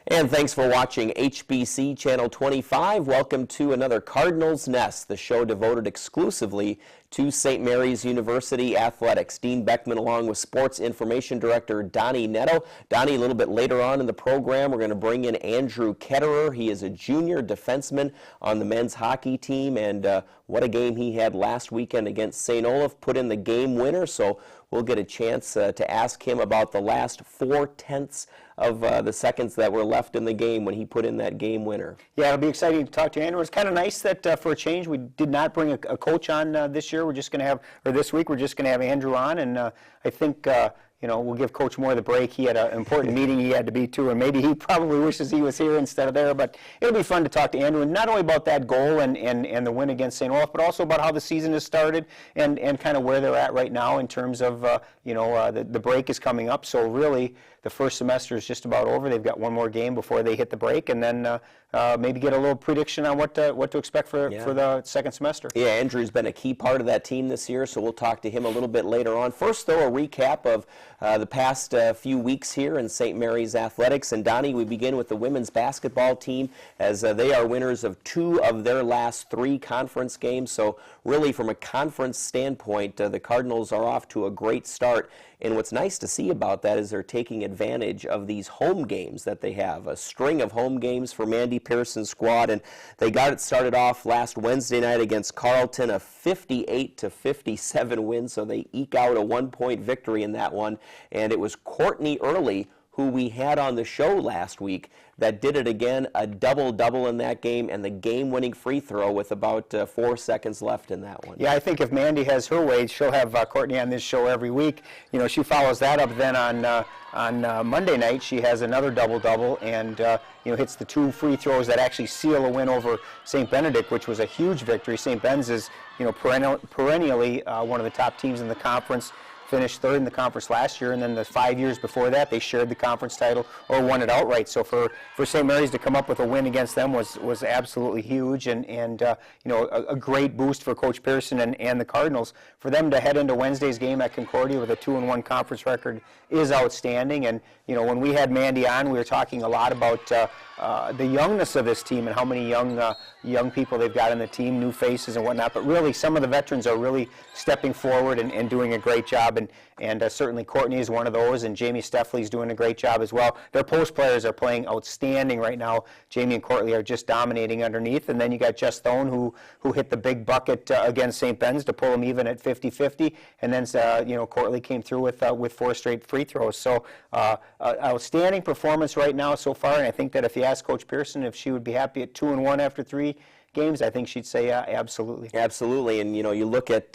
And thanks for watching HBC Channel 25. Welcome to another Cardinals Nest, the show devoted exclusively to St. Mary's University athletics. Dean Beckman along with Sports Information Director Donny Nadeau. Donny, a little bit later on in the program, we're going to bring in Andrew Ketterer. He is a junior defenseman on the men's hockey team, and what a game he had last weekend against St. Olaf, put in the game winner, so we'll get a chance to ask him about the last 4/10 of the seconds that were left in the game when he put in that game winner. Yeah, it'll be exciting to talk to Andrew. It's kind of nice that for a change we did not bring a coach on this year. We're just going to have, or this week, we're just going to have Andrew on, and I think we'll give Coach Moore the break. He had an important meeting he had to be to, and maybe he probably wishes he was here instead of there. But it'll be fun to talk to Andrew, and not only about that goal and the win against St. Olaf, but also about how the season has started and kind of where they're at right now in terms of the break is coming up. So really, the first semester is just about over. They've got one more game before they hit the break, and then maybe get a little prediction on what to expect for the second semester. Yeah, Andrew's been a key part of that team this year, so we'll talk to him a little bit later on. First, though, a recap of the past few weeks here in St. Mary's athletics. And Donny, we begin with the women's basketball team, as they are winners of 2 of their last 3 conference games. So really, from a conference standpoint, the Cardinals are off to a great start. And what's nice to see about that is they're taking advantage of these home games that they have, a string of home games for Mandy Pearson's squad, and they got it started off last Wednesday night against Carleton, a 58-57 win, so they eke out a 1-point victory in that one. And it was Courtney Early, who we had on the show last week, that did it again, a double-double in that game, and the game-winning free throw with about 4 seconds left in that one. Yeah, I think if Mandy has her way, she'll have Courtney on this show every week. You know, she follows that up then on Monday night. She has another double-double and hits the 2 free throws that actually seal a win over St. Benedict, which was a huge victory. St. Ben's is perennially one of the top teams in the conference. Finished 3rd in the conference last year, and then the 5 years before that, they shared the conference title or won it outright. So for St. Mary's to come up with a win against them was absolutely huge, and a great boost for Coach Pearson and the Cardinals. For them to head into Wednesday's game at Concordia with a 2-1 conference record is outstanding. And when we had Mandy on, we were talking a lot about the youngness of this team and how many young people they've got in the team, new faces and whatnot. But really, some of the veterans are really stepping forward and doing a great job. And certainly Courtney is one of those, and Jamie Steffley's doing a great job as well. Their post players are playing outstanding right now. Jamie and Courtney are just dominating underneath. And then you got Jess Thone, who hit the big bucket against St. Ben's to pull them even at 50-50. And then Courtney came through with 4 straight free throws. So outstanding performance right now so far. And I think that if you ask Coach Pearson if she would be happy at 2-1 after 3 games, I think she'd say absolutely. Absolutely, and you look at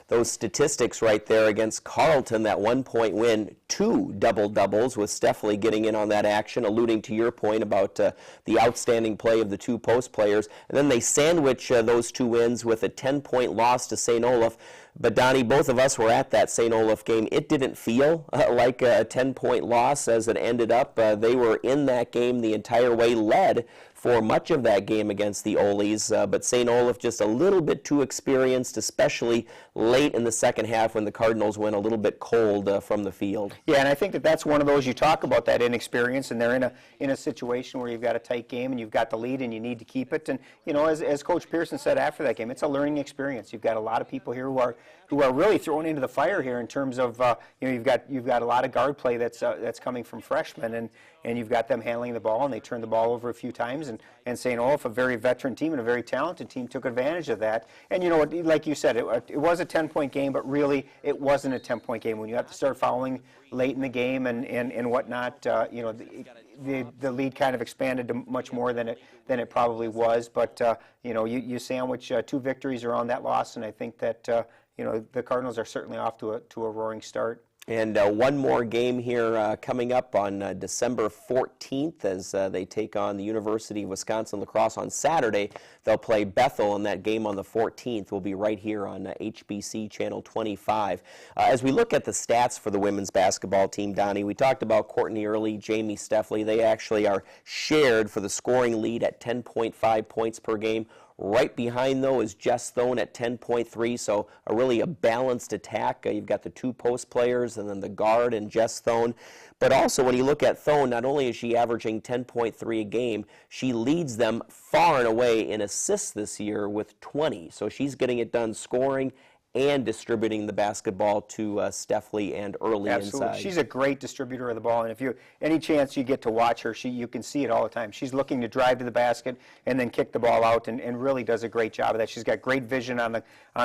those statistics right there against Carleton, that 1-point win, 2 double-doubles with Steffley getting in on that action, alluding to your point about the outstanding play of the 2 post players. And then they sandwich those 2 wins with a 10-point loss to St. Olaf. But Donny, both of us were at that St. Olaf game. It didn't feel like a 10-point loss as it ended up. They were in that game the entire way, led for much of that game against the Olies, but St. Olaf just a little bit too experienced, especially late in the second half when the Cardinals went a little bit cold from the field. Yeah, and I think that's one of those, you talk about that inexperience, and they're in a situation where you've got a tight game and you've got the lead and you need to keep it. And as Coach Pearson said after that game, it's a learning experience. You've got a lot of people here who are really thrown into the fire here in terms of you've got a lot of guard play that's coming from freshmen, and you've got them handling the ball, and they turned the ball over a few times. And St. Olaf, a very veteran team and a very talented team, took advantage of that. And like you said, it was a 10-point game, but really it wasn't a 10-point game. When you have to start fouling late in the game and whatnot, the lead kind of expanded to much more than it probably was. But you sandwich 2 victories around that loss, and I think that the Cardinals are certainly off to a roaring start. And one more game here coming up on December 14th as they take on the University of Wisconsin lacrosse on Saturday. They'll play Bethel, and that game on the 14th will be right here on HBC Channel 25. As we look at the stats for the women's basketball team, Donny, we talked about Courtney Early, Jamie Steffley. They actually are shared for the scoring lead at 10.5 points per game. Right behind, though, is Jess Thone at 10.3, so really a balanced attack. You've got the two post players and then the guard and Jess Thone. But also, when you look at Thone, not only is she averaging 10.3 a game, she leads them far and away in assists this year with 20. So she's getting it done scoring and distributing the basketball to Steffley and early Absolutely. inside. She's a great distributor of the ball, and if you any chance you get to watch her, you can see it all the time. She's looking to drive to the basket and then kick the ball out, and really does a great job of that. She's got great vision on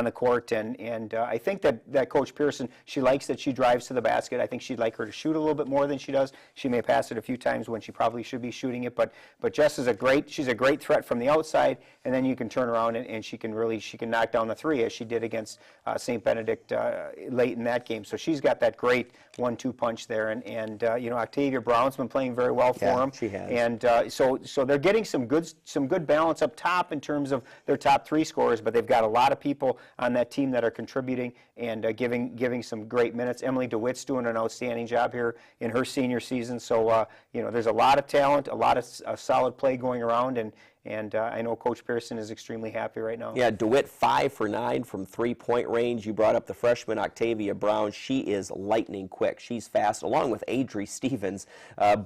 the court, and I think that Coach Pearson, she likes that she drives to the basket. I think she'd like her to shoot a little bit more than she does. She may pass it a few times when she probably should be shooting it, but Jess is she's a great threat from the outside, and then you can turn around and she can knock down the three, as she did against St. Benedict late in that game. So she's got that great 1-2 punch there, and Octavia Brown's been playing very well for them. She has. And so they're getting some good balance up top in terms of their top three scorers, but they've got a lot of people on that team that are contributing and giving some great minutes. Emily DeWitt's doing an outstanding job here in her senior season. So there's a lot of talent, a lot of solid play going around, and I know Coach Pearson is extremely happy right now. Yeah, DeWitt 5 for 9 from three-point range. You brought up the freshman Octavia Brown. She is lightning quick. She's fast, along with Adri Stevens.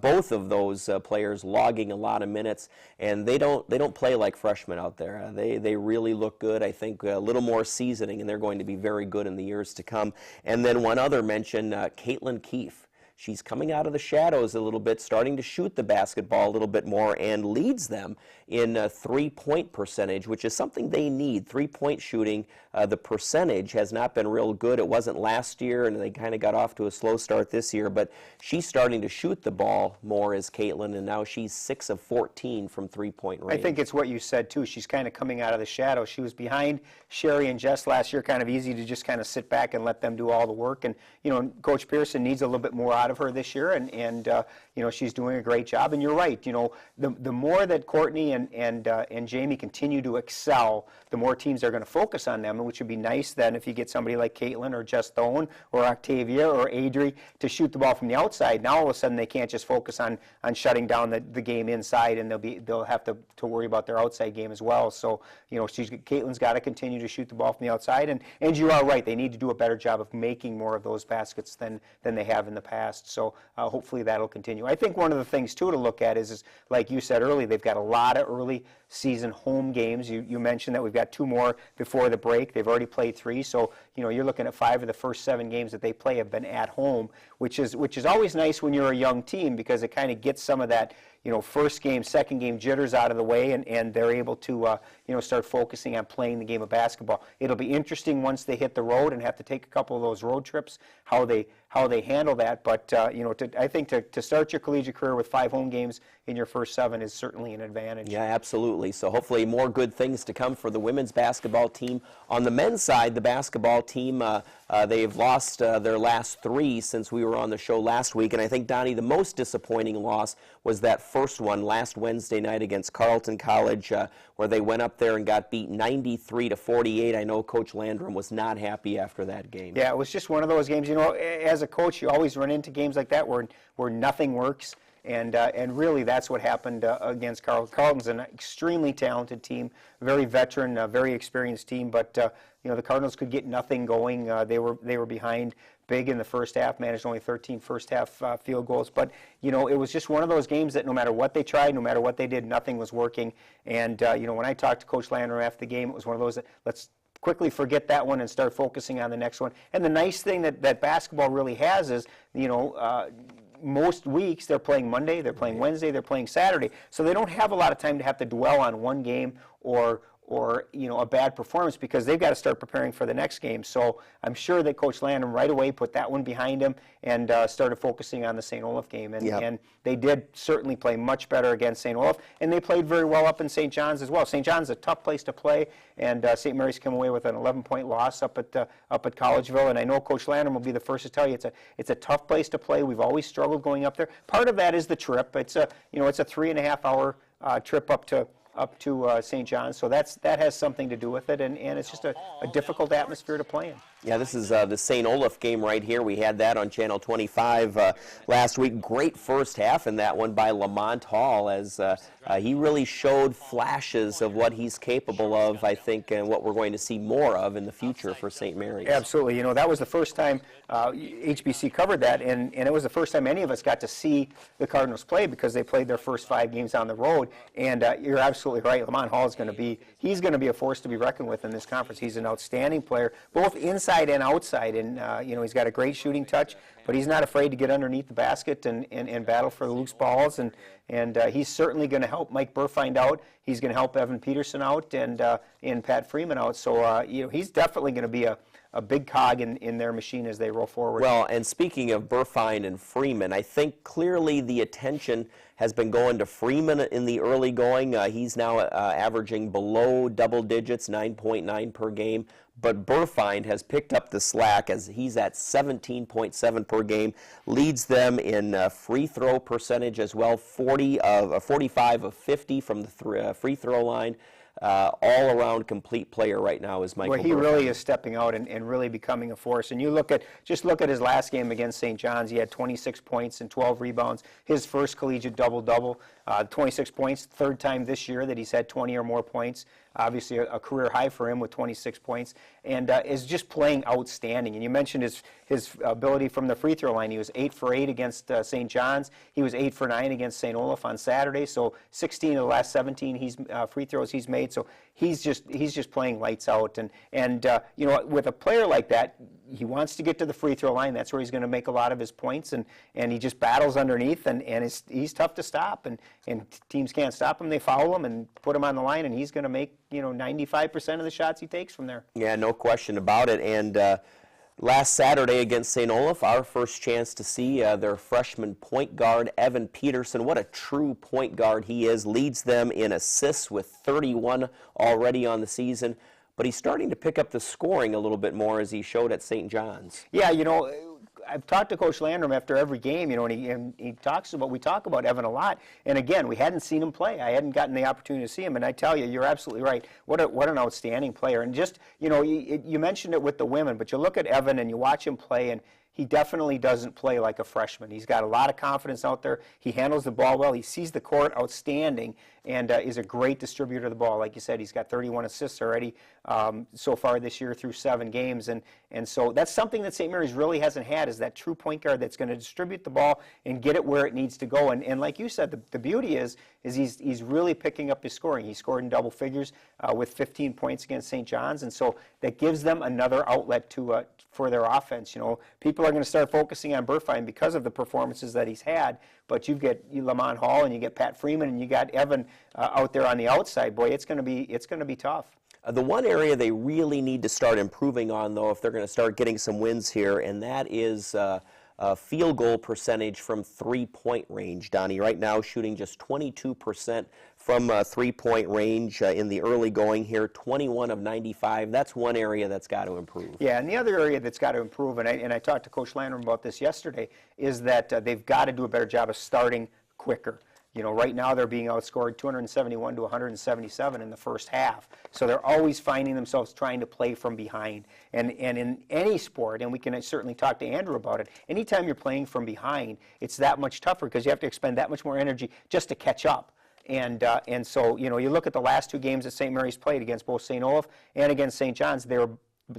Both of those players logging a lot of minutes, and they don't play like freshmen out there. They really look good. I think a little more seasoning, and they're going to be very good in the years to come. And then one other mention, Caitlin Keefe. She's coming out of the shadows a little bit, starting to shoot the basketball a little bit more, and leads them in three-point percentage, which is something they need. Three-point shooting, the percentage has not been real good. It wasn't last year, and they kind of got off to a slow start this year, but she's starting to shoot the ball more as Caitlin, and now she's 6 of 14 from three-point range. I think it's what you said, too. She's kind of coming out of the shadows. She was behind Sherry and Jess last year, kind of easy to just kind of sit back and let them do all the work, and Coach Pearson needs a little bit more out of her this year, and she's doing a great job. And you're right, the more that Courtney and Jamie continue to excel, the more teams are going to focus on them, which would be nice then if you get somebody like Caitlin or Jess Thone or Octavia or Adri to shoot the ball from the outside. Now all of a sudden they can't just focus on shutting down the game inside, and they'll have to worry about their outside game as well. So Caitlin's got to continue to shoot the ball from the outside, and you are right, they need to do a better job of making more of those baskets than they have in the past. So hopefully that'll continue. I think one of the things too to look at is like you said earlier, they've got a lot of early season home games. You mentioned that we've got 2 more before the break. They've already played 3, so you're looking at 5 of the first 7 games that they play have been at home, which is always nice when you're a young team, because it kind of gets some of that first game, second game jitters out of the way, and they're able to start focusing on playing the game of basketball. It'll be interesting once they hit the road and have to take a couple of those road trips, how they handle that. But I think to start your collegiate career with 5 home games in your first 7 is certainly an advantage. Yeah, absolutely. So hopefully more good things to come for the women's basketball team. On the men's side, the basketball team, they've lost their last 3 since we were on the show last week. And I think, Donnie, the most disappointing loss was that first one last Wednesday night against Carleton College, where they went up there and got beat 93-48. I know Coach Landrum was not happy after that game. Yeah, it was just one of those games. As a coach, you always run into games like that where nothing works. And really, that's what happened against Carleton. Carleton's an extremely talented team, very veteran, very experienced team. But the Cardinals could get nothing going. They were behind big in the first half, managed only 13 first half field goals. But it was just one of those games that no matter what they tried, no matter what they did, nothing was working. And when I talked to Coach Landrum after the game, it was one of those that let's quickly forget that one and start focusing on the next one. And the nice thing that basketball really has is, most weeks they're playing Monday, they're playing Wednesday, they're playing Saturday. So they don't have a lot of time to have to dwell on one game or a bad performance, because they've got to start preparing for the next game. So I'm sure that Coach Landrum right away put that one behind him and started focusing on the St. Olaf game. And they did certainly play much better against St. Olaf, and they played very well up in St. John's as well. St. John's is a tough place to play, and St. Mary's come away with an 11-point loss up at Collegeville. And I know Coach Landrum will be the first to tell you it's a tough place to play. We've always struggled going up there. Part of that is the trip. It's a 3.5-hour trip up to St. John's, so that has something to do with it, and it's just a difficult atmosphere to play in. Yeah, this is the St. Olaf game right here. We had that on Channel 25 last week. Great first half in that one by Lamont Hall, as he really showed flashes of what he's capable of, I think, and what we're going to see more of in the future for St. Mary's. Absolutely. You know, that was the first time HBC covered that, and it was the first time any of us got to see the Cardinals play, because they played their first 5 games on the road. And you're absolutely right. Lamont Hall is going to be a force to be reckoned with in this conference. He's an outstanding player, both inside and outside, and you know, he's got a great shooting touch, but he's not afraid to get underneath the basket and battle for the loose balls, and he's certainly going to help Mike Burfind out. He's going to help Evan Peterson out and Pat Freeman out. So you know, he's definitely going to be a big cog in their machine as they roll forward. Well, and speaking of Burfine and Freeman, I think clearly the attention has been going to Freeman in the early going. He's now averaging below double digits, 9.9 per game. But Burfine has picked up the slack, as he's at 17.7 per game, leads them in free throw percentage as well, 45 of 50 from the free throw line. All-around complete player right now is Michael Burfine. Well, he really is stepping out and really becoming a force. And you just look at his last game against St. John's. He had 26 points and 12 rebounds. His first collegiate double-double, 26 points, third time this year that he's had 20 or more points. Obviously a career high for him with 26 points, and is just playing outstanding. And you mentioned his ability from the free throw line. He was 8 for 8 against St. John's. He was 8 for 9 against St. Olaf on Saturday. So 16 of the last 17 free throws he's made. So he's just playing lights out. And you know, with a player like that, he wants to get to the free throw line. That's where he's going to make a lot of his points, and he just battles underneath, and he's tough to stop, and teams can't stop him. They foul him and put him on the line, and he's going to make, you know, 95% of the shots he takes from there. Yeah, no question about it. And last Saturday against St. Olaf, our first chance to see their freshman point guard, Evan Peterson. What a true point guard he is. Leads them in assists with 31 already on the season. But he's starting to pick up the scoring a little bit more, as he showed at St. John's. Yeah, you know, I've talked to Coach Landrum after every game, you know, and we talk about Evan a lot. And again, we hadn't seen him play. I hadn't gotten the opportunity to see him. And I tell you, you're absolutely right. What an outstanding player. And just, you know, you mentioned it with the women, but you look at Evan and you watch him play, and he definitely doesn't play like a freshman. He's got a lot of confidence out there. He handles the ball well. He sees the court outstanding, and is a great distributor of the ball. Like you said, he's got 31 assists already so far this year through 7 games. And so that's something that St. Mary's really hasn't had, is that true point guard that's going to distribute the ball and get it where it needs to go. And like you said, the beauty is he's really picking up his scoring. He scored in double figures with 15 points against St. John's, and so that gives them another outlet for their offense. You know, people are going to start focusing on Burfine because of the performances that he's had, but you get Lamont Hall and you get Pat Freeman and you got Evan out there on the outside. Boy, it's going to be tough. The one area they really need to start improving on, though, if they're going to start getting some wins here, and that is field goal percentage from three-point range. Donnie, right now shooting just 22% from three-point range in the early going here, 21 of 95. That's one area that's got to improve. Yeah, and the other area that's got to improve, and I talked to Coach Landrum about this yesterday, is that they've got to do a better job of starting quicker. You know, right now they're being outscored 271 to 177 in the first half. So they're always finding themselves trying to play from behind. And in any sport, and we can certainly talk to Andrew about it, anytime you're playing from behind, it's that much tougher because you have to expend that much more energy just to catch up. And so, you know, you look at the last 2 games that St. Mary's played against both St. Olaf and against St. John's, they were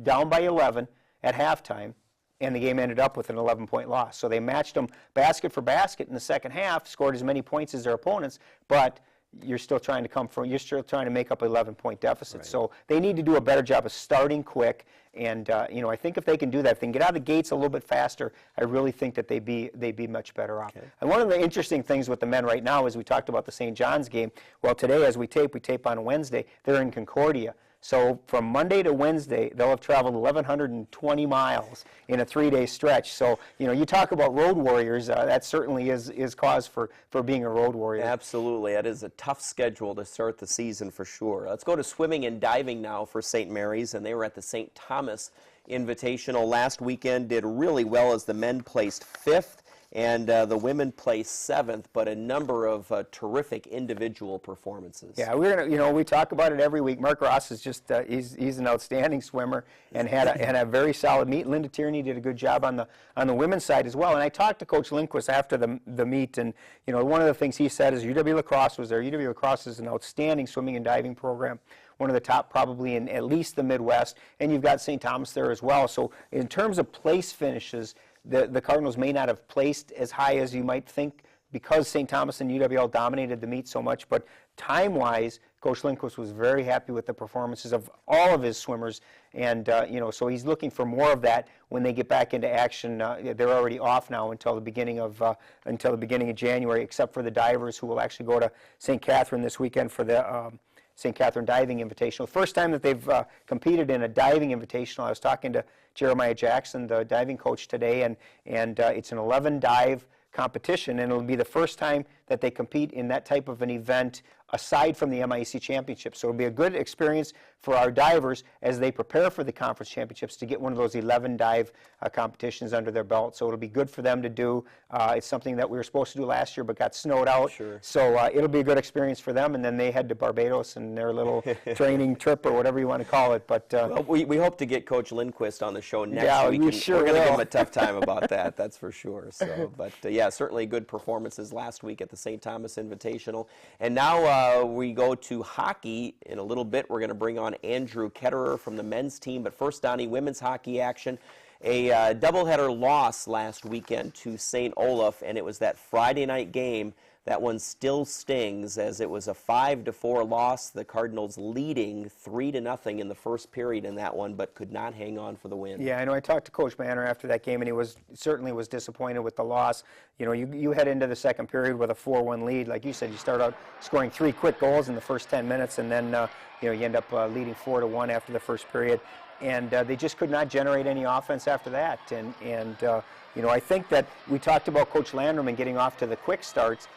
down by 11 at halftime, and the game ended up with an 11-point loss. So they matched them basket for basket in the second half, scored as many points as their opponents, but you're still trying to make up an 11-point deficit. Right. So they need to do a better job of starting quick. And you know, I think if they can do that, if they can get out of the gates a little bit faster, I really think that they'd be much better off. Okay. And one of the interesting things with the men right now is we talked about the St. John's game. Well, today as we tape on Wednesday, they're in Concordia. So from Monday to Wednesday, they'll have traveled 1,120 miles in a 3-day stretch. So, you know, you talk about road warriors, that certainly is cause for being a road warrior. Absolutely. That is a tough schedule to start the season for sure. Let's go to swimming and diving now for St. Mary's, and they were at the St. Thomas Invitational last weekend, did really well as the men placed 5th and the women placed 7th, but a number of terrific individual performances. Yeah, we talk about it every week. Mark Ross is just he's an outstanding swimmer and had a very solid meet. Linda Tierney did a good job on the women's side as well. And I talked to Coach Lindquist after the meet, and one of the things he said is UW Lacrosse was there. UW Lacrosse is an outstanding swimming and diving program, one of the top probably in at least the Midwest, and you've got St. Thomas there as well. So in terms of place finishes, the Cardinals may not have placed as high as you might think because St. Thomas and UWL dominated the meet so much, but time-wise, Coach Lindquist was very happy with the performances of all of his swimmers, and so he's looking for more of that when they get back into action. They're already off now until the beginning of January, except for the divers who will actually go to St. Catherine this weekend for the St. Catherine Diving Invitational. First time that they've competed in a diving invitational. I was talking to Jeremiah Jackson, the diving coach, today, and it's an 11-dive competition, and it'll be the first time that they compete in that type of an event aside from the MIAC Championship. So it'll be a good experience for our divers as they prepare for the conference championships to get one of those 11 dive competitions under their belt. So it'll be good for them to do. It's something that we were supposed to do last year but got snowed out. Sure. So it'll be a good experience for them, and then they head to Barbados and their little training trip or whatever you want to call it. But well, we hope to get Coach Lindquist on the show next week. We sure we're going to will. give him a tough time about that, that's for sure. So, but yeah, certainly good performances last week at the St. Thomas Invitational. And now we go to hockey. In a little bit, we're going to bring on Andrew Ketterer from the men's team. But first, Donny, women's hockey action. A doubleheader loss last weekend to St. Olaf, and it was that Friday night game. That one still stings as it was a 5-4 loss. The Cardinals leading 3-0 in the first period in that one, but could not hang on for the win. Yeah, I know. I talked to Coach Manor after that game, and he certainly was disappointed with the loss. You head into the second period with a 4-1 lead. Like you said, you start out scoring 3 quick goals in the first 10 minutes, and then you end up leading 4-1 after the first period. And they just could not generate any offense after that. And I think that we talked about Coach Landrum getting off to the quick starts.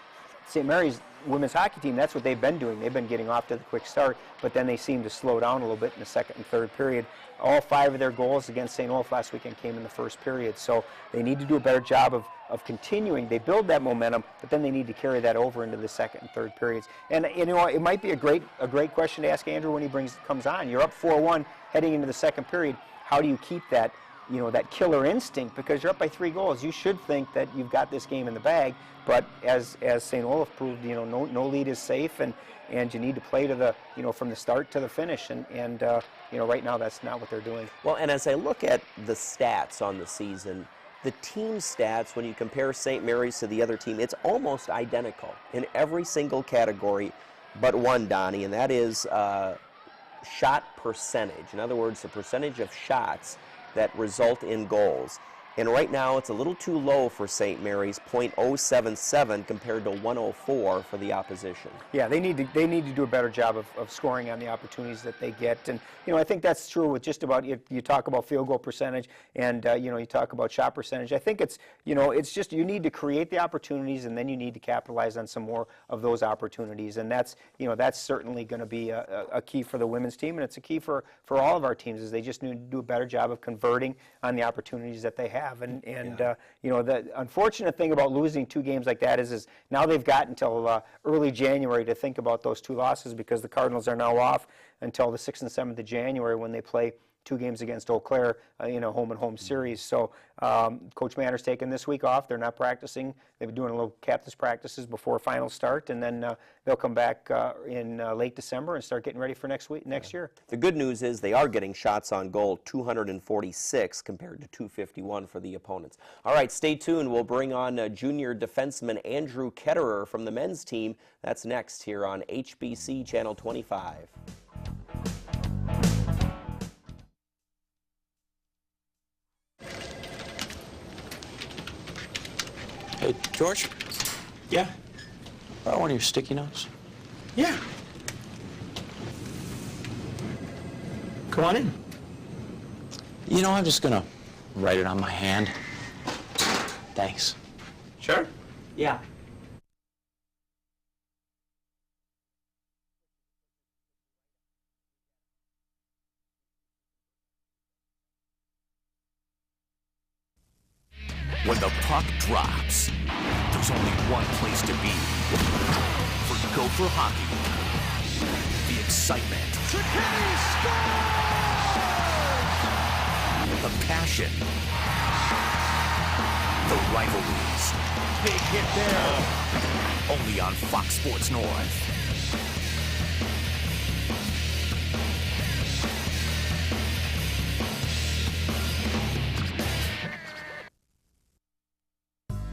St. Mary's women's hockey team, that's what they've been doing. They've been getting off to the quick start, but then they seem to slow down a little bit in the second and third period. All 5 of their goals against St. Olaf last weekend came in the first period, so they need to do a better job of continuing. They build that momentum, but then they need to carry that over into the second and third periods. And it might be a great question to ask Andrew when he comes on. You're up 4-1 heading into the second period. How do you keep that that killer instinct, because you're up by 3 goals. You should think that you've got this game in the bag, but as St. Olaf proved, no lead is safe, and you need to play to the from the start to the finish, and right now that's not what they're doing. Well, and as I look at the stats on the season, the team stats, when you compare St. Mary's to the other team, it's almost identical in every single category but one, Donny, and that is shot percentage. In other words, the percentage of shots that result in goals. And right now it's a little too low for St. Mary's, .077 compared to 104 for the opposition. Yeah, they need to do a better job of scoring on the opportunities that they get. And I think that's true with just about, if you talk about field goal percentage and you talk about shot percentage. I think it's it's just you need to create the opportunities, and then you need to capitalize on some more of those opportunities. And that's that's certainly going to be a key for the women's team, and it's a key for all of our teams, is they just need to do a better job of converting on the opportunities that they have. And the unfortunate thing about losing 2 games like that is now they've got until early January to think about those 2 losses, because the Cardinals are now off until the 6th and 7th of January when they play 2 games against Eau Claire, home and home series. So Coach Manor's taking this week off. They're not practicing. They've been doing a little captain's practices before finals start, and then they'll come back in late December and start getting ready for next year. The good news is they are getting shots on goal, 246 compared to 251 for the opponents. All right, stay tuned. We'll bring on junior defenseman Andrew Ketterer from the men's team. That's next here on HBC Channel 25. Hey, George, Yeah. borrow one of your sticky notes? Yeah. Come on in. I'm just gonna write it on my hand. Thanks. Sure. Yeah. When the puck drops, there's only one place to be. For Gopher hockey, the excitement, the passion, the rivalries. Big hit there. Only on Fox Sports North.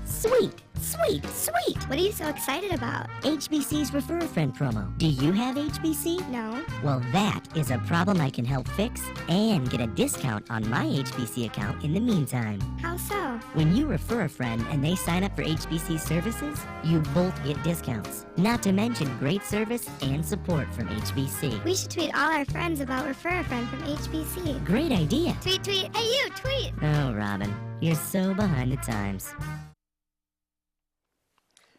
Sweet, sweet, sweet! What are you so excited about? HBC's Refer a Friend promo. Do you have HBC? No. Well, that is a problem I can help fix and get a discount on my HBC account in the meantime. How so? When you refer a friend and they sign up for HBC services, you both get discounts. Not to mention great service and support from HBC. We should tweet all our friends about Refer a Friend from HBC. Great idea. Tweet, tweet. Hey, you, tweet! Oh, Robin, you're so behind the times.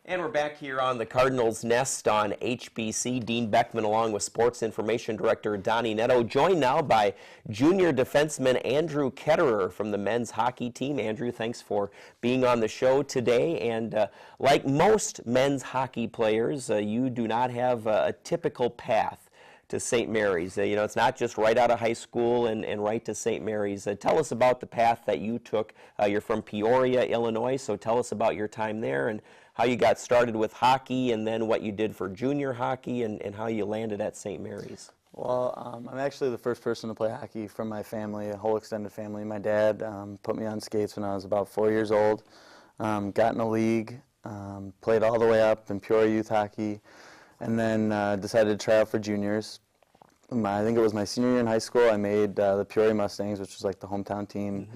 And we're back here on the Cardinals Nest on HBC. Dean Beckman along with Sports Information Director Donny Nadeau, joined now by junior defenseman Andrew Ketterer from the men's hockey team. Andrew, thanks for being on the show today. And like most men's hockey players, you do not have a typical path to St. Mary's. You know, it's not just right out of high school and right to St. Mary's. Tell us about the path that you took. You're from Peoria, Illinois, so tell us about your time there and how you got started with hockey, and then what you did for junior hockey, and how you landed at St. Mary's. Well, I'm actually the first person to play hockey from my family, a whole extended family. My dad put me on skates when I was about 4 years old, got in a league, played all the way up in Peoria youth hockey, and then decided to try out for juniors. I think it was my senior year in high school. I made the Peoria Mustangs, which was like the hometown team.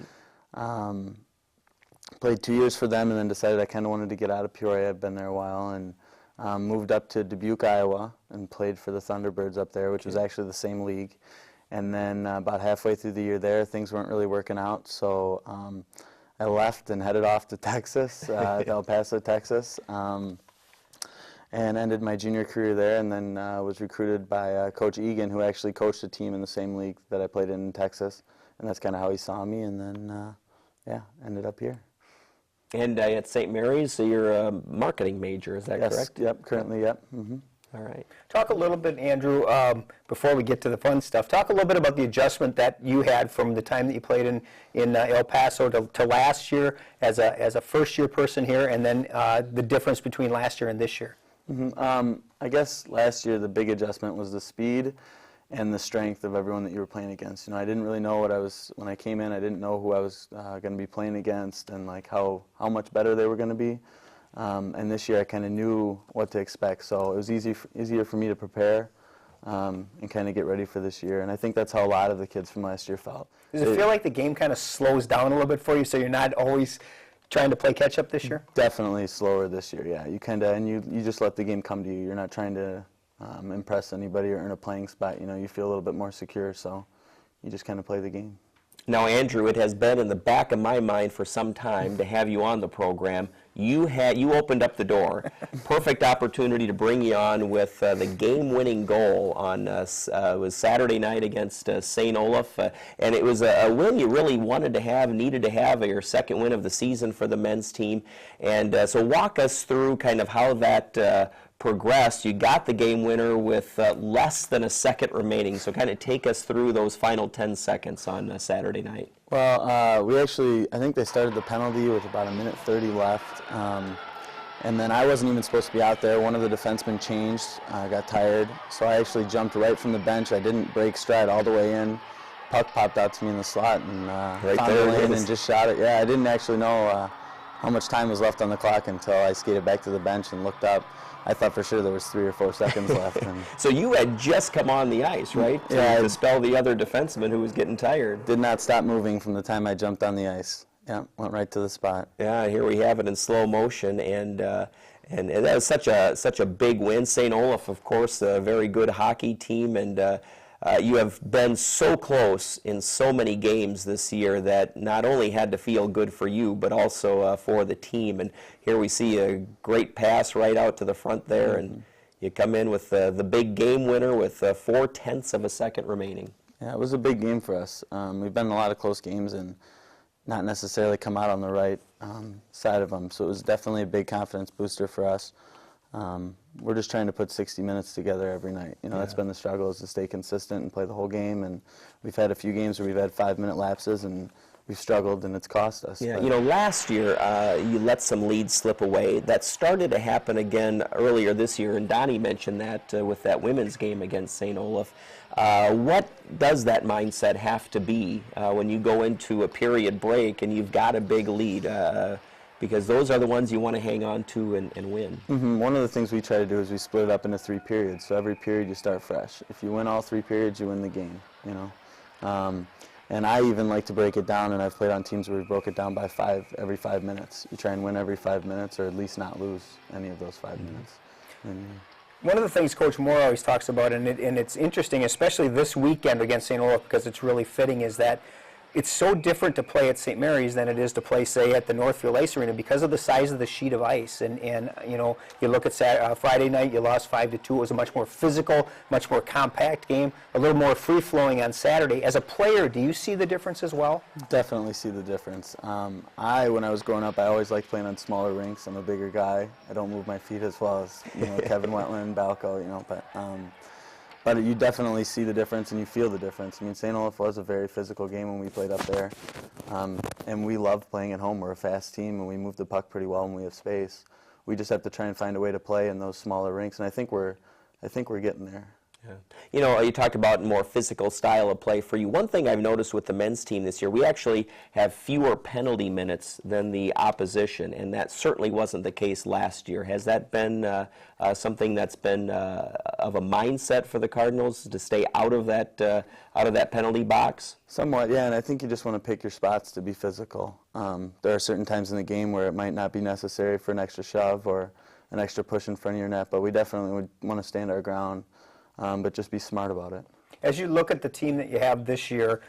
Played 2 years for them and then decided I kind of wanted to get out of Peoria. I've been there a while, and moved up to Dubuque, Iowa, and played for the Thunderbirds up there, which was actually the same league. And then about halfway through the year there, things weren't really working out, so I left and headed off to Texas, to El Paso, Texas, and ended my junior career there, and then was recruited by Coach Egan, who actually coached a team in the same league that I played in Texas, and that's kind of how he saw me, and then, yeah, ended up here. And at St. Mary's, so you're a marketing major, is that correct? Yep, currently, yep. All right. Talk a little bit, Andrew, before we get to the fun stuff, talk a little bit about the adjustment that you had from the time that you played in El Paso to last year as a first-year person here, and then the difference between last year and this year. I guess last year the big adjustment was the speed and the strength of everyone that you were playing against. You know, I didn't really know when I came in, I didn't know who I was going to be playing against and like how much better they were going to be. And this year I kind of knew what to expect, so it was easier for me to prepare and kind of get ready for this year. And I think that's how a lot of the kids from last year felt. Does it feel like the game kind of slows down a little bit for you, so you're not always trying to play catch up this year? Definitely slower this year, yeah. You kind of, and you just let the game come to you. You're not trying to impress anybody or earn a playing spot. You know, you feel a little bit more secure, so you just kind of play the game. Now, Andrew, it has been in the back of my mind for some time to have you on the program. You opened up the door. Perfect opportunity to bring you on with the game-winning goal on it was Saturday night against St. Olaf, and it was a win you really wanted to have, needed to have, your second win of the season for the men's team. And so walk us through kind of how that progressed. You got the game winner with less than a second remaining, so kind of take us through those final 10 seconds on Saturday night. Well, I think they started the penalty with about 1:30 left, and then I wasn't even supposed to be out there. One of the defensemen changed, got tired, so I actually jumped right from the bench. I didn't break stride all the way in. Puck popped out to me in the slot, and found the lane and just shot it. Yeah, I didn't actually know how much time was left on the clock until I skated back to the bench and looked up. I thought for sure there was 3 or 4 seconds left. And so you had just come on the ice, right? To spell the other defenseman who was getting tired. Did not stop moving from the time I jumped on the ice. Yeah, went right to the spot. Yeah, here we have it in slow motion, and that was such a big win. St. Olaf, of course, a very good hockey team, and you have been so close in so many games this year that not only had to feel good for you, but also for the team. And here we see a great pass right out to the front there, and you come in with the big game winner with 0.4 of a second remaining. Yeah, it was a big game for us. We've been in a lot of close games and not necessarily come out on the right side of them. So it was definitely a big confidence booster for us. We're just trying to put 60 minutes together every night. You know, that's been the struggle, is to stay consistent and play the whole game. And we've had a few games where we've had 5-minute lapses, and we've struggled, and it's cost us. Yeah, but you know, last year you let some leads slip away. That started to happen again earlier this year, and Donny mentioned that with that women's game against St. Olaf. What does that mindset have to be when you go into a period break and you've got a big lead? Because those are the ones you want to hang on to and win. One of the things we try to do is we split it up into 3 periods. So every period you start fresh. If you win all 3 periods, you win the game, you know. And I even like to break it down, and I've played on teams where we broke it down by 5 every 5 minutes. You try and win every 5 minutes, or at least not lose any of those 5 minutes. And, One of the things Coach Moore always talks about, and it's interesting, especially this weekend against St. Olaf, because it's really fitting, is that it's so different to play at St. Mary's than it is to play, say, at the Northfield Ice Arena because of the size of the sheet of ice. And you know, you look at Friday night, you lost 5-2. It was a much more physical, much more compact game, a little more free-flowing on Saturday. As a player, do you see the difference as well? definitely see the difference. When I was growing up, I always liked playing on smaller rinks. I'm a bigger guy. I don't move my feet as well as, you know, Kevin Wetland, Balco, you know, but you definitely see the difference, and you feel the difference. I mean, St. Olaf was a very physical game when we played up there, and we loved playing at home. We're a fast team, and we move the puck pretty well when we have space. We just have to try and find a way to play in those smaller rinks, and I think we're getting there. Yeah. You know, you talked about more physical style of play for you. One thing I've noticed with the men's team this year, we actually have fewer penalty minutes than the opposition, and that certainly wasn't the case last year. Has that been something that's been of a mindset for the Cardinals, to stay out of that penalty box? Somewhat, yeah, and I think you just want to pick your spots to be physical. There are certain times in the game where it might not be necessary for an extra shove or an extra push in front of your net, but we definitely would want to stand our ground. But just be smart about it. As you look at the team that you have this year,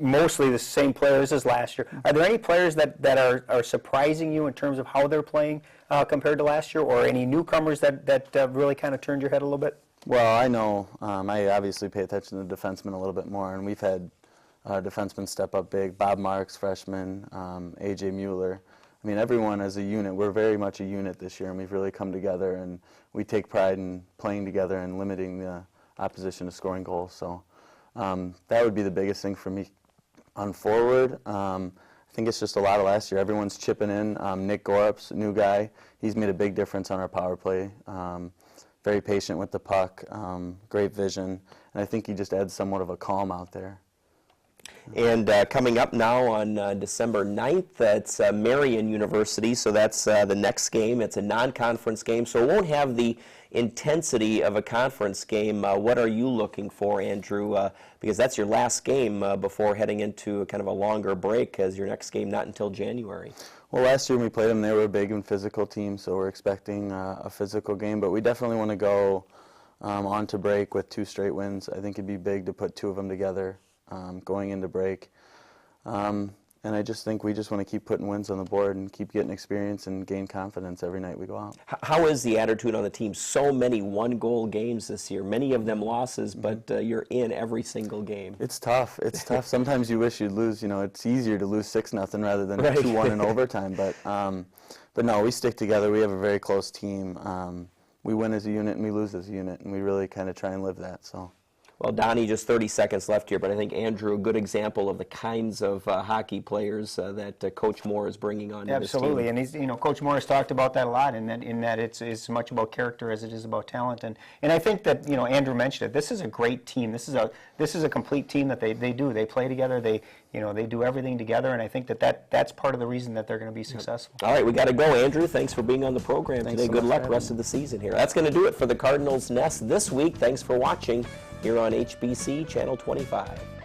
mostly the same players as last year, are there any players that are surprising you in terms of how they're playing compared to last year, or any newcomers that really kind of turned your head a little bit? Well, I know I obviously pay attention to the defensemen a little bit more, and we've had defensemen step up big. Bob Marks, freshman, A.J. Mueller. I mean, everyone as a unit, we're very much a unit this year, and we've really come together, and we take pride in playing together and limiting the opposition to scoring goals. So that would be the biggest thing for me on forward. I think it's just a lot of last year. Everyone's chipping in. Nick Gorup's a new guy. He's made a big difference on our power play. Very patient with the puck, great vision, and I think he just adds somewhat of a calm out there. And coming up now on December 9th, it's Marian University, so that's the next game. It's a non-conference game, so it won't have the intensity of a conference game. What are you looking for, Andrew? Because that's your last game before heading into kind of a longer break, as your next game not until January. Well, last year when we played them, they were a big and physical team, so we're expecting a physical game, but we definitely want to go on to break with 2 straight wins. I think it'd be big to put 2 of them together. Going into break. And I just think we just want to keep putting wins on the board and keep getting experience and gain confidence every night we go out. How is the attitude on the team? So many one-goal games this year, many of them losses, but you're in every single game. It's tough. It's tough. Sometimes you wish you'd lose. You know, it's easier to lose 6-0 rather than 2-1 in overtime. But no, we stick together. We have a very close team. We win as a unit and we lose as a unit, and we really kind of try and live that. So. Well, Donny, just 30 seconds left here, but I think Andrew, a good example of the kinds of hockey players that Coach Moore is bringing on. Absolutely, to this team. and Coach Moore has talked about that a lot. In that it's as much about character as it is about talent. And I think that Andrew mentioned it. This is a great team. This is a complete team that they do. They play together. They do everything together. And I think that's part of the reason that they're going to be successful. All right, we got to go, Andrew. Thanks for being on the program today. Good luck rest of the season here. That's going to do it for the Cardinals Nest this week. Thanks for watching here on HBC Channel 25.